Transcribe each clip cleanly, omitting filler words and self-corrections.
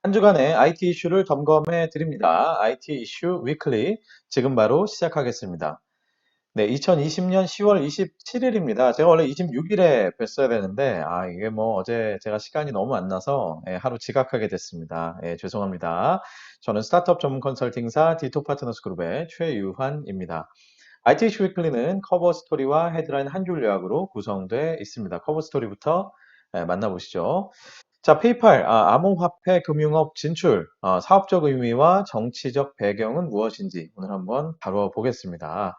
한 주간의 IT 이슈를 점검해 드립니다. IT 이슈 위클리 지금 바로 시작하겠습니다. 네, 2020년 10월 27일입니다. 제가 원래 26일에 뵀어야 되는데 이게 뭐 어제 제가 시간이 너무 안 나서 하루 지각하게 됐습니다. 죄송합니다. 저는 스타트업 전문 컨설팅사 디토 파트너스 그룹의 최유환입니다. IT 이슈 위클리는 커버 스토리와 헤드라인 한 줄 요약으로 구성되어 있습니다. 커버 스토리부터 만나보시죠. 자, 페이팔, 암호화폐 금융업 진출, 사업적 의미와 정치적 배경은 무엇인지 오늘 한번 다뤄보겠습니다.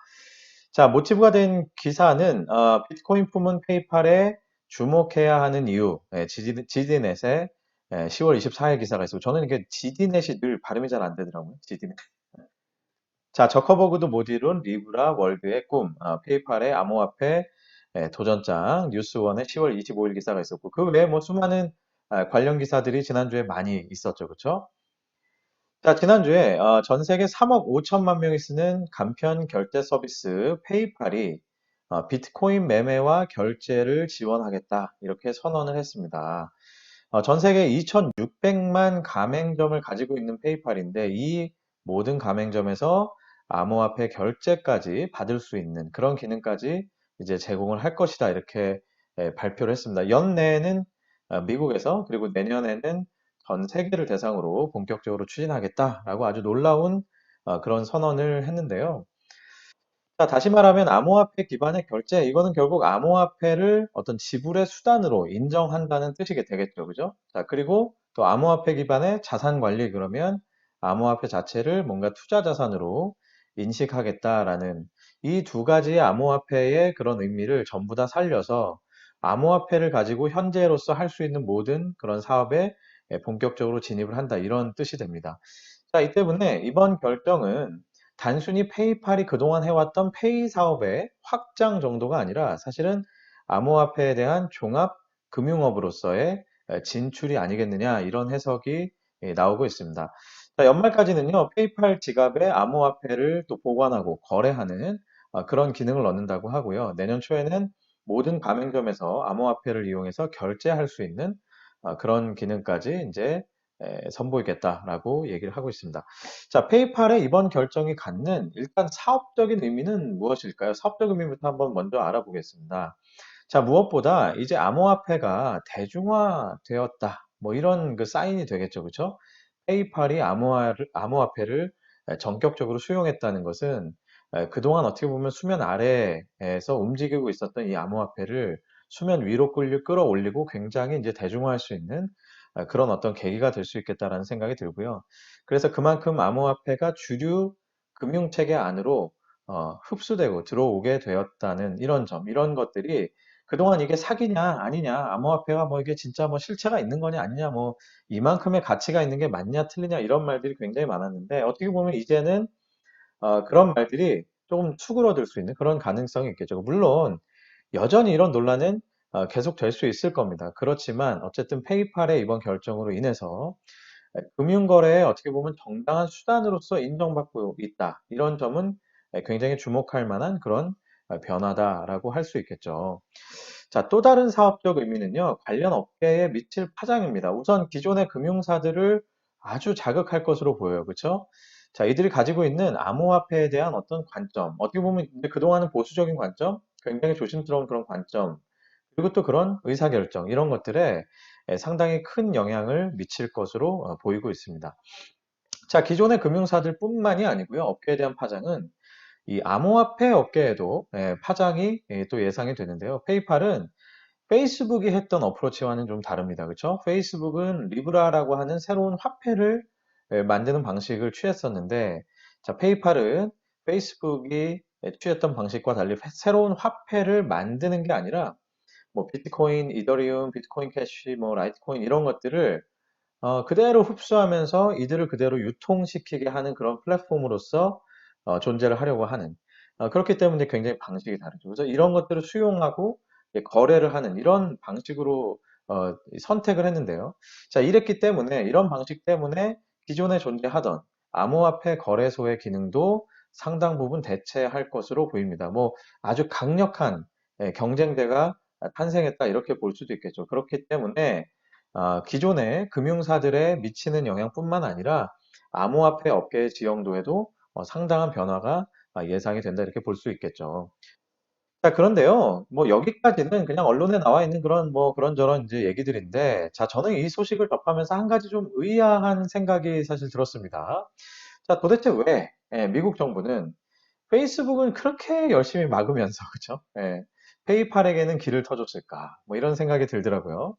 자, 모티브가 된 기사는 비트코인 품은 페이팔에 주목해야 하는 이유, GD넷의 10월 24일 기사가 있어요. 저는 이게 GD넷이 늘 발음이 잘 안 되더라고요. GD넷. 자, 저커버그도 못 이룬 리브라 월드의 꿈, 페이팔의 암호화폐 도전장, 뉴스원의 10월 25일 기사가 있었고, 그 외에 뭐 수많은 관련 기사들이 지난주에 많이 있었죠. 그쵸? 자, 지난주에 전 세계 3억 5천만 명이 쓰는 간편 결제 서비스 페이팔이 비트코인 매매와 결제를 지원하겠다. 이렇게 선언을 했습니다. 전 세계 2,600만 가맹점을 가지고 있는 페이팔인데 이 모든 가맹점에서 암호화폐 결제까지 받을 수 있는 그런 기능까지 이제 제공을 할 것이다. 이렇게 발표를 했습니다. 연내에는 미국에서 그리고 내년에는 전 세계를 대상으로 본격적으로 추진하겠다라고 아주 놀라운 그런 선언을 했는데요. 자, 다시 말하면 암호화폐 기반의 결제, 이거는 결국 암호화폐를 어떤 지불의 수단으로 인정한다는 뜻이 되겠죠. 그죠? 자, 그리고 또 암호화폐 기반의 자산 관리, 그러면 암호화폐 자체를 뭔가 투자 자산으로 인식하겠다라는 이 두 가지의 암호화폐의 그런 의미를 전부 다 살려서 암호화폐를 가지고 현재로서 할 수 있는 모든 그런 사업에 본격적으로 진입을 한다. 이런 뜻이 됩니다. 자, 이 때문에 이번 결정은 단순히 페이팔이 그동안 해왔던 페이 사업의 확장 정도가 아니라 사실은 암호화폐에 대한 종합 금융업으로서의 진출이 아니겠느냐 이런 해석이 나오고 있습니다. 자, 연말까지는요, 페이팔 지갑에 암호화폐를 또 보관하고 거래하는 그런 기능을 넣는다고 하고요. 내년 초에는 모든 가맹점에서 암호화폐를 이용해서 결제할 수 있는 그런 기능까지 이제 선보이겠다라고 얘기를 하고 있습니다. 자, 페이팔의 이번 결정이 갖는 일단 사업적인 의미는 무엇일까요? 사업적 의미부터 한번 먼저 알아보겠습니다. 자, 무엇보다 이제 암호화폐가 대중화되었다. 뭐 이런 그 사인이 되겠죠. 그렇죠? 페이팔이 암호화폐를 전격적으로 수용했다는 것은 그동안 어떻게 보면 수면 아래에서 움직이고 있었던 이 암호화폐를 수면 위로 끌어올리고 굉장히 이제 대중화할 수 있는 그런 어떤 계기가 될 수 있겠다라는 생각이 들고요. 그래서 그만큼 암호화폐가 주류 금융체계 안으로 흡수되고 들어오게 되었다는 이런 점, 이런 것들이 그동안 이게 사기냐 아니냐, 암호화폐가 뭐 이게 진짜 뭐 실체가 있는 거냐 아니냐, 뭐 이만큼의 가치가 있는 게 맞냐 틀리냐 이런 말들이 굉장히 많았는데 어떻게 보면 이제는 그런 말들이 조금 수그러들 수 있는 그런 가능성이 있겠죠. 물론 여전히 이런 논란은 계속 될 수 있을 겁니다. 그렇지만 어쨌든 페이팔의 이번 결정으로 인해서 금융거래에 어떻게 보면 정당한 수단으로서 인정받고 있다. 이런 점은 굉장히 주목할 만한 그런 변화다라고 할 수 있겠죠. 자, 또 다른 사업적 의미는요, 관련 업계에 미칠 파장입니다. 우선 기존의 금융사들을 아주 자극할 것으로 보여요. 그렇죠? 자, 이들이 가지고 있는 암호화폐에 대한 어떤 관점, 어떻게 보면 이제 그동안은 보수적인 관점, 굉장히 조심스러운 그런 관점, 그리고 또 그런 의사결정, 이런 것들에 상당히 큰 영향을 미칠 것으로 보이고 있습니다. 자, 기존의 금융사들 뿐만이 아니고요. 업계에 대한 파장은 이 암호화폐 업계에도 파장이 또 예상이 되는데요. 페이팔은 페이스북이 했던 어프로치와는 좀 다릅니다. 그렇죠? 페이스북은 리브라라고 하는 새로운 화폐를 만드는 방식을 취했었는데, 자, 페이팔은 페이스북이 취했던 방식과 달리 새로운 화폐를 만드는 게 아니라 뭐 비트코인, 이더리움, 비트코인 캐시, 뭐 라이트코인 이런 것들을 그대로 흡수하면서 이들을 그대로 유통시키게 하는 그런 플랫폼으로서 존재를 하려고 하는 그렇기 때문에 굉장히 방식이 다르죠. 그래서 이런 것들을 수용하고 거래를 하는 이런 방식으로 선택을 했는데요. 자, 이랬기 때문에 이런 방식 때문에 기존에 존재하던 암호화폐 거래소의 기능도 상당 부분 대체할 것으로 보입니다. 뭐 아주 강력한 경쟁대가 탄생했다 이렇게 볼 수도 있겠죠. 그렇기 때문에 기존의 금융사들에 미치는 영향뿐만 아니라 암호화폐 업계의 지형도에도 상당한 변화가 예상이 된다 이렇게 볼 수 있겠죠. 자, 그런데요, 뭐 여기까지는 그냥 언론에 나와 있는 그런 뭐 그런저런 이제 얘기들인데, 자, 저는 이 소식을 접하면서 한 가지 좀 의아한 생각이 사실 들었습니다. 자, 도대체 왜 미국 정부는 페이스북은 그렇게 열심히 막으면서, 그죠? 페이팔에게는 길을 터줬을까? 뭐 이런 생각이 들더라고요.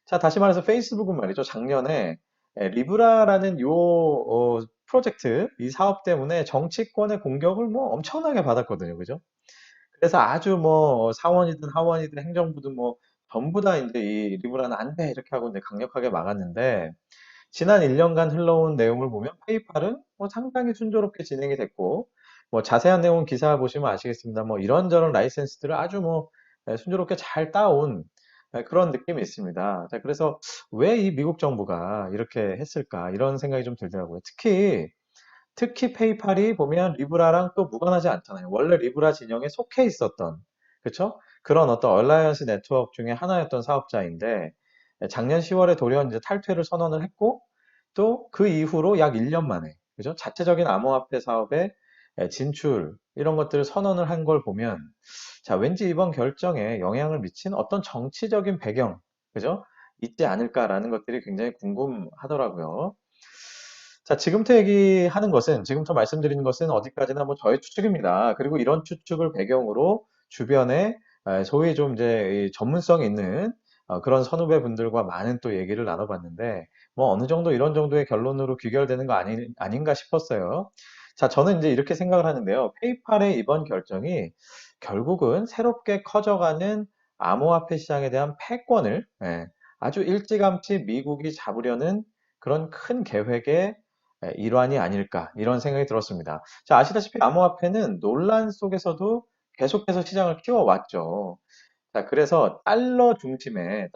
자, 다시 말해서 페이스북은 말이죠. 작년에 리브라라는 프로젝트, 이 사업 때문에 정치권의 공격을 뭐 엄청나게 받았거든요. 그죠? 그래서 아주 뭐 사원이든 하원이든 행정부든 뭐 전부 다 이제 이 리브라는 안 돼! 이렇게 하고 이제 강력하게 막았는데, 지난 1년간 흘러온 내용을 보면 페이팔은 뭐 상당히 순조롭게 진행이 됐고, 뭐 자세한 내용은 기사 보시면 아시겠습니다. 뭐 이런저런 라이센스들을 아주 뭐 순조롭게 잘 따온 그런 느낌이 있습니다. 자, 그래서 왜 이 미국 정부가 이렇게 했을까? 이런 생각이 좀 들더라고요. 특히 페이팔이 보면 리브라랑 또 무관하지 않잖아요. 원래 리브라 진영에 속해 있었던, 그쵸? 그런 어떤 얼라이언스 네트워크 중에 하나였던 사업자인데, 작년 10월에 돌연 이제 탈퇴를 선언을 했고, 또 그 이후로 약 1년 만에, 그죠? 자체적인 암호화폐 사업에 진출, 이런 것들을 선언을 한 걸 보면, 자, 왠지 이번 결정에 영향을 미친 어떤 정치적인 배경, 그죠? 있지 않을까라는 것들이 굉장히 궁금하더라고요. 자, 지금부터 말씀드리는 것은 어디까지나 뭐 저의 추측입니다. 그리고 이런 추측을 배경으로 주변에 소위 좀 이제 이 전문성 있는 그런 선후배 분들과 많은 또 얘기를 나눠봤는데, 뭐 어느 정도 이런 정도의 결론으로 귀결되는 거 아닌가 싶었어요. 자, 저는 이제 이렇게 생각을 하는데요. 페이팔의 이번 결정이 결국은 새롭게 커져가는 암호화폐 시장에 대한 패권을 아주 일찌감치 미국이 잡으려는 그런 큰 계획의 일환이 아닐까 이런 생각이 들었습니다. 자, 아시다시피 암호화폐는 논란 속에서도 계속해서 시장을 키워왔죠. 자, 그래서 달러 중심의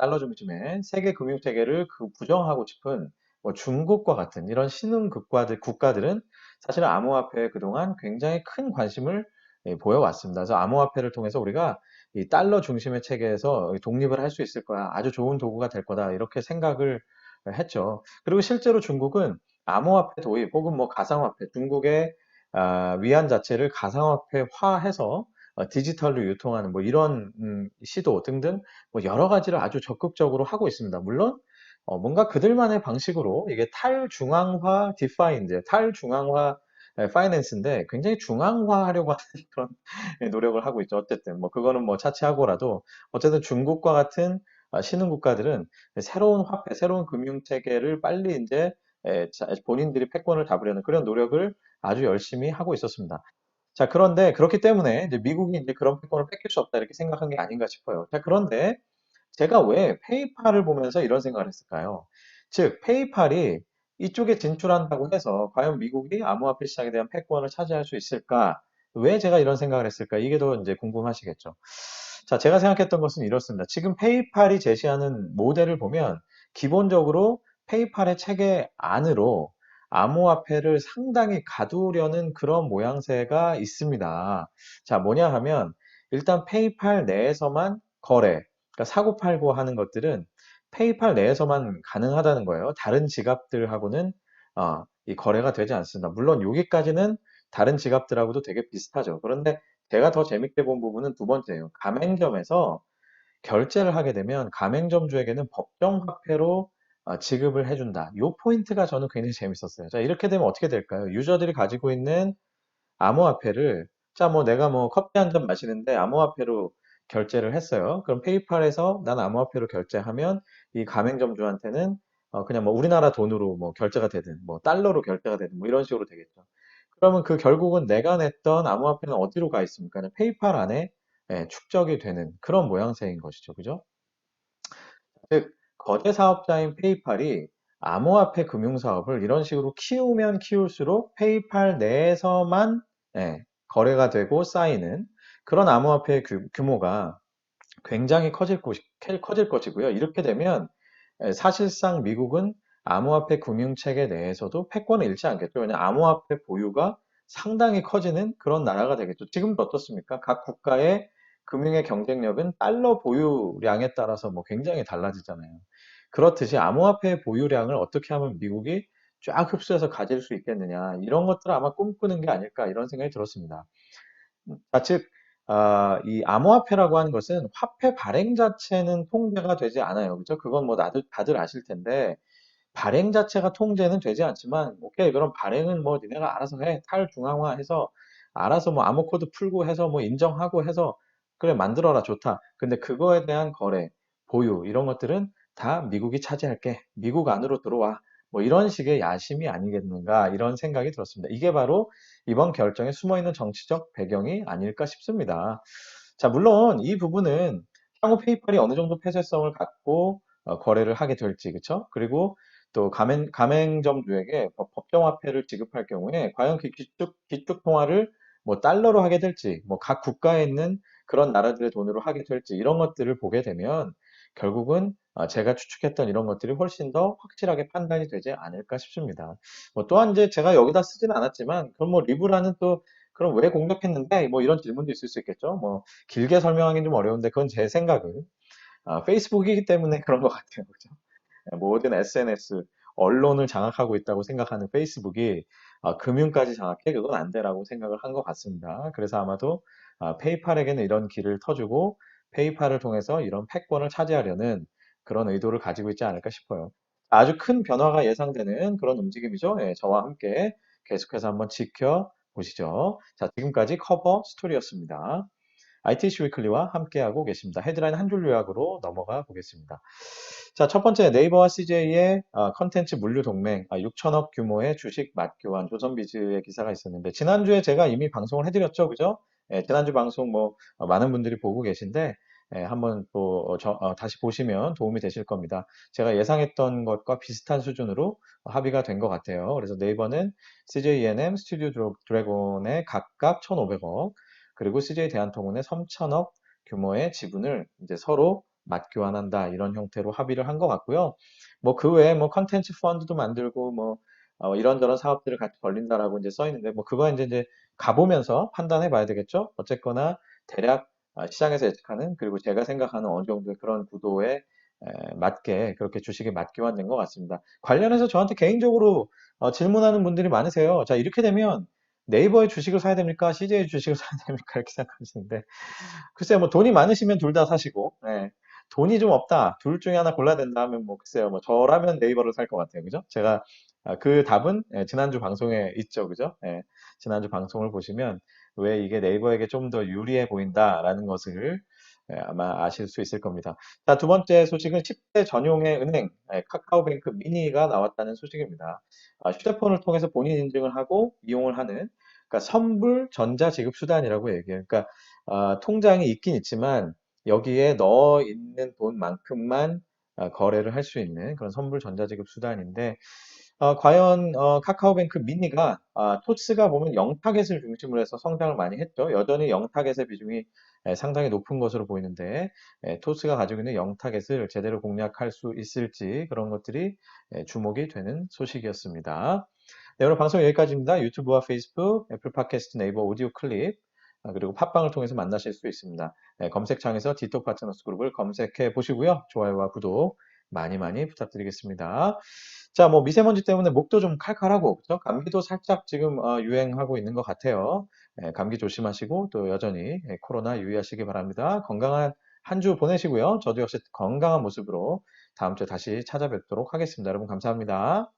세계 금융 체계를 부정하고 싶은 뭐 중국과 같은 이런 신흥 국가들은 사실 암호화폐에 그동안 굉장히 큰 관심을 보여왔습니다. 그래서 암호화폐를 통해서 우리가 이 달러 중심의 체계에서 독립을 할 수 있을 거야. 아주 좋은 도구가 될 거다. 이렇게 생각을 했죠. 그리고 실제로 중국은 암호화폐 도입 혹은 뭐 가상화폐, 중국의 위안 자체를 가상화폐화해서 디지털로 유통하는 뭐 이런 시도 등등 뭐 여러 가지를 아주 적극적으로 하고 있습니다. 물론 뭔가 그들만의 방식으로 이게 탈중앙화 디파인드, 탈중앙화 파이낸스인데 굉장히 중앙화하려고 하는 그런 노력을 하고 있죠. 어쨌든 뭐 그거는 뭐 차치하고라도 어쨌든 중국과 같은 신흥 국가들은 새로운 화폐, 새로운 금융 체계를 빨리 이제 본인들이 패권을 잡으려는 그런 노력을 아주 열심히 하고 있었습니다. 자, 그런데 그렇기 때문에 이제 미국이 이제 그런 패권을 뺏길 수 없다 이렇게 생각한 게 아닌가 싶어요. 자, 그런데 제가 왜 페이팔을 보면서 이런 생각을 했을까요? 즉, 페이팔이 이쪽에 진출한다고 해서 과연 미국이 암호화폐 시장에 대한 패권을 차지할 수 있을까? 왜 제가 이런 생각을 했을까? 이게 더 이제 궁금하시겠죠. 자, 제가 생각했던 것은 이렇습니다. 지금 페이팔이 제시하는 모델을 보면 기본적으로 페이팔의 체계 안으로 암호화폐를 상당히 가두려는 그런 모양새가 있습니다. 자, 뭐냐 하면 일단 페이팔 내에서만 거래, 그러니까 사고팔고 하는 것들은 페이팔 내에서만 가능하다는 거예요. 다른 지갑들하고는 이 거래가 되지 않습니다. 물론 여기까지는 다른 지갑들하고도 되게 비슷하죠. 그런데 제가 더 재밌게 본 부분은 두 번째예요. 가맹점에서 결제를 하게 되면 가맹점주에게는 법정화폐로 지급을 해준다. 이 포인트가 저는 굉장히 재밌었어요. 자, 이렇게 되면 어떻게 될까요? 유저들이 가지고 있는 암호화폐를, 자, 뭐 내가 뭐 커피 한 잔 마시는데 암호화폐로 결제를 했어요. 그럼 페이팔에서 난 암호화폐로 결제하면 이 가맹점주한테는 그냥 뭐 우리나라 돈으로 뭐 결제가 되든 뭐 달러로 결제가 되든 뭐 이런 식으로 되겠죠. 그러면 그 결국은 내가 냈던 암호화폐는 어디로 가 있습니까? 그냥 페이팔 안에 축적이 되는 그런 모양새인 것이죠. 그죠? 즉, 거대 사업자인 페이팔이 암호화폐 금융 사업을 이런 식으로 키우면 키울수록 페이팔 내에서만 거래가 되고 쌓이는 그런 암호화폐의 규모가 굉장히 커질 것이고요. 이렇게 되면 사실상 미국은 암호화폐 금융체계 내에서도 패권을 잃지 않겠죠. 왜냐하면 암호화폐 보유가 상당히 커지는 그런 나라가 되겠죠. 지금도 어떻습니까? 각 국가의 금융의 경쟁력은 달러 보유량에 따라서 뭐 굉장히 달라지잖아요. 그렇듯이 암호화폐의 보유량을 어떻게 하면 미국이 쫙 흡수해서 가질 수 있겠느냐. 이런 것들을 아마 꿈꾸는 게 아닐까 이런 생각이 들었습니다. 즉, 이 암호화폐라고 하는 것은 화폐 발행 자체는 통제가 되지 않아요. 그죠? 그건 뭐 다들 아실 텐데, 발행 자체가 통제는 되지 않지만, 오케이, 그럼 발행은 뭐 니네가 알아서 해. 탈중앙화해서, 알아서 뭐 암호 코드 풀고 해서 뭐 인정하고 해서, 그래, 만들어라, 좋다. 근데 그거에 대한 거래, 보유, 이런 것들은 다 미국이 차지할게. 미국 안으로 들어와. 뭐 이런 식의 야심이 아니겠는가, 이런 생각이 들었습니다. 이게 바로 이번 결정에 숨어 있는 정치적 배경이 아닐까 싶습니다. 자, 물론 이 부분은 향후 페이팔이 어느 정도 폐쇄성을 갖고 거래를 하게 될지, 그쵸? 그리고 또 가맹점주에게 법정화폐를 지급할 경우에 과연 그 기축 통화를 뭐 달러로 하게 될지, 뭐 각 국가에 있는 그런 나라들의 돈으로 하게 될지 이런 것들을 보게 되면 결국은 제가 추측했던 이런 것들이 훨씬 더 확실하게 판단이 되지 않을까 싶습니다. 뭐 또한 이제 제가 여기다 쓰지는 않았지만 그럼 뭐 리브라는 또 그럼 왜 공격했는데 뭐 이런 질문도 있을 수 있겠죠. 뭐 길게 설명하기는 좀 어려운데 그건 제 생각은 페이스북이기 때문에 그런 것 같아요. 그죠? 모든 SNS, 언론을 장악하고 있다고 생각하는 페이스북이 금융까지 장악해? 그건 안 되라고 생각을 한 것 같습니다. 그래서 아마도 페이팔에게는 이런 길을 터주고 페이팔을 통해서 이런 패권을 차지하려는 그런 의도를 가지고 있지 않을까 싶어요. 아주 큰 변화가 예상되는 그런 움직임이죠. 예, 저와 함께 계속해서 한번 지켜보시죠. 자, 지금까지 커버 스토리였습니다. ITC 위클리와 함께하고 계십니다. 헤드라인 한 줄 요약으로 넘어가 보겠습니다. 자, 첫 번째 네이버와 CJ의 컨텐츠 물류 동맹 6천억 규모의 주식 맞교환 조선비즈의 기사가 있었는데 지난주에 제가 이미 방송을 해드렸죠, 그죠? 예, 지난주 방송 뭐 많은 분들이 보고 계신데 한번 또 다시 보시면 도움이 되실 겁니다. 제가 예상했던 것과 비슷한 수준으로 합의가 된 것 같아요. 그래서 네이버는 CJ ENM, 스튜디오 드래곤에 각각 1,500억, 그리고 CJ 대한통운에 3천억 규모의 지분을 이제 서로 맞교환한다 이런 형태로 합의를 한 것 같고요. 뭐 그 외에 뭐 컨텐츠 펀드도 만들고 뭐 이런저런 사업들을 같이 벌린다라고 이제 써 있는데 뭐 그거 이제 가보면서 판단해 봐야 되겠죠. 어쨌거나 대략 시장에서 예측하는 그리고 제가 생각하는 어느 정도의 그런 구도에 맞게 그렇게 주식이 맞교환된 것 같습니다. 관련해서 저한테 개인적으로 질문하는 분들이 많으세요. 자, 이렇게 되면 네이버의 주식을 사야 됩니까? CJ 주식을 사야 됩니까? 이렇게 생각하시는데 글쎄요, 뭐 돈이 많으시면 둘 다 사시고, 예. 돈이 좀 없다, 둘 중에 하나 골라야 된다 하면 뭐 글쎄요, 뭐 저라면 네이버를 살 것 같아요, 그죠? 제가 그 답은 지난주 방송에 있죠, 그죠? 예, 지난주 방송을 보시면 왜 이게 네이버에게 좀 더 유리해 보인다라는 것을 아마 아실 수 있을 겁니다. 자, 두 번째 소식은 10대 전용의 은행, 카카오뱅크 미니가 나왔다는 소식입니다. 휴대폰을 통해서 본인 인증을 하고 이용을 하는 그러니까 선불 전자지급 수단이라고 얘기해요. 그러니까 통장이 있긴 있지만 여기에 넣어 있는 돈만큼만 거래를 할 수 있는 그런 선불 전자지급 수단인데 과연 카카오뱅크 미니가 토스가 보면 영타겟을 중심으로 해서 성장을 많이 했죠. 여전히 영타겟의 비중이 상당히 높은 것으로 보이는데 토스가 가지고 있는 영타겟을 제대로 공략할 수 있을지 그런 것들이 주목이 되는 소식이었습니다. 네, 오늘 방송 여기까지입니다. 유튜브와 페이스북, 애플 팟캐스트, 네이버 오디오 클립, 그리고 팟빵을 통해서 만나실 수 있습니다. 검색창에서 디톡 파트너스 그룹을 검색해 보시고요. 좋아요와 구독 많이 많이 부탁드리겠습니다. 자, 뭐 미세먼지 때문에 목도 좀 칼칼하고, 그죠? 감기도 살짝 지금 유행하고 있는 것 같아요. 감기 조심하시고 또 여전히 코로나 유의하시기 바랍니다. 건강한 한 주 보내시고요. 저도 역시 건강한 모습으로 다음 주에 다시 찾아뵙도록 하겠습니다. 여러분 감사합니다.